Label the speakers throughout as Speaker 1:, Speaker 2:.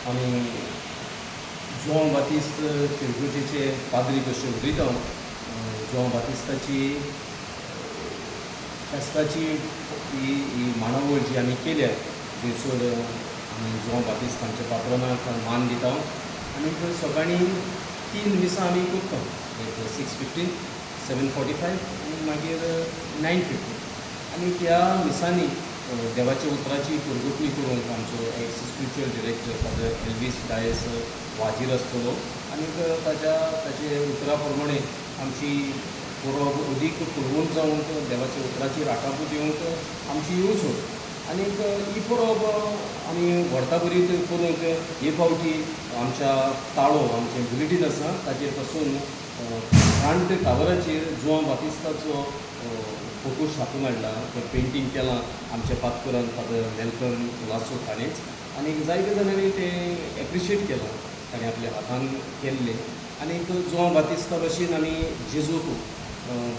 Speaker 1: आमी जोन बातिस्त तिरगुजीचे पाद्री कशें उलयता. जोन बातिस्ताची फेस्ताची ही मांडावळ जी आमी केल्या, थंयसर आमी जोन बातिस्तांच्या पात्रोनाक मान दिता. आनी सकाळीं 3 मिसां आमी करता, एक 6:15, 7:45 आनी मागीर 9:50. आनी त्या मिसांनी देवाच्या उतराची परगटणी करूंक आमचो ex spiritual director father Elvis Dias वाजीर आसतलो. आनी ताचे उतरा प्रमाणे आमची परब अदीक फुलवंत जावंक, देवाच्या उतराची राखापू दिवंक आमची येवजण. आनी ही परब आमी व्हरता बरी करूंक हे फावटी आमच्या ताळो आमचें बुलेटीन आसा ताचेर पासून फ्रंट कावराचेर जोन बातिस्ताचो फोटो छापून हाडला. तें पेंटींग केलां आमच्या पातकुरान फादर वेलकम लासो ताणेंच. आनी जायत्या जाणांनी तें एप्रिशिएट केलां, ताणें आपल्या हातान केल्लें. आनीक जोन बातिस्ता भशेन आमी जेजूक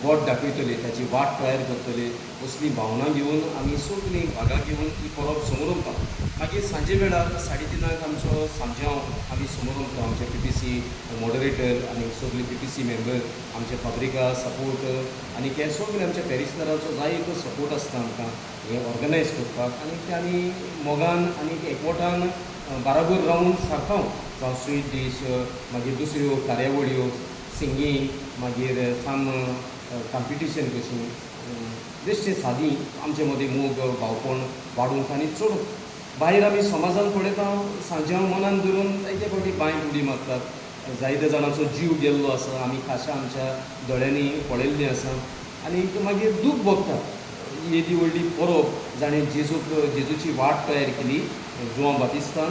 Speaker 1: बोट दाखयतले, ताची वाट तयार करतले, असली भावना घेवन आमी सगळीं भागां घेवन ही परब समोर व्हरता. मागीर सांजे वेळार 3:30 आमचो सांजांव आमी समोर व्हरता. आमचे PPC मॉडरेटर आनी सगळीं PPC मेंबर, आमचे फाब्रिका सपोर्ट आनी हे सगळे आमच्या पॅरिशनराचो जायतो सपोर्ट आसता आमकां हें ऑर्गनायज करपाक. आनी ते आमी मोगान आनी एकवटान बाराबर रावन सारकाव जावं स्वीट डीश, मागीर दुसऱ्यो कार्यावळ्यो, सिंगींग, मागीर साम कॉम्पिटिशन कशीं बेश्टें सादी आमचे मदीं मोग भावपण वाडूंक. आनी चड भायर आमी समाजान पळयता सांजांव मनान धरून जायते फावटी बांयंत उडी मारतात. जायत्या जाणांचो जीव गेल्लो आसा, आमी खाशा आमच्या दोळ्यांनी पळयल्लीं आसा. आनी मागीर दूख भोगता. ही येदी व्हडली परब जाणें जेजूची वाट तयार केली जोन बातिस्तान,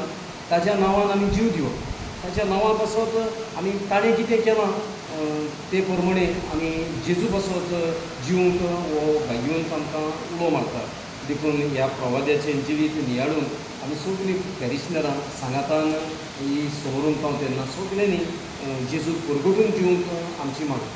Speaker 1: ताच्या नांवान आमी जीव दिवप. ताच्या नांवा पासत आमी ताणें कितें केलां ते प्रमाणे आमी जेजू पासत जिवंक वो भाग्यवंत आमकां उलो मारता. देखून ह्या प्रवाद्याचें जिवीत नियाळून आमी सगळीं पॅरिशनरां सांगातान ही समोरून पावता तेन्ना सगळ्यांनी जेजूक परगटून जिवंक आमची मागणी.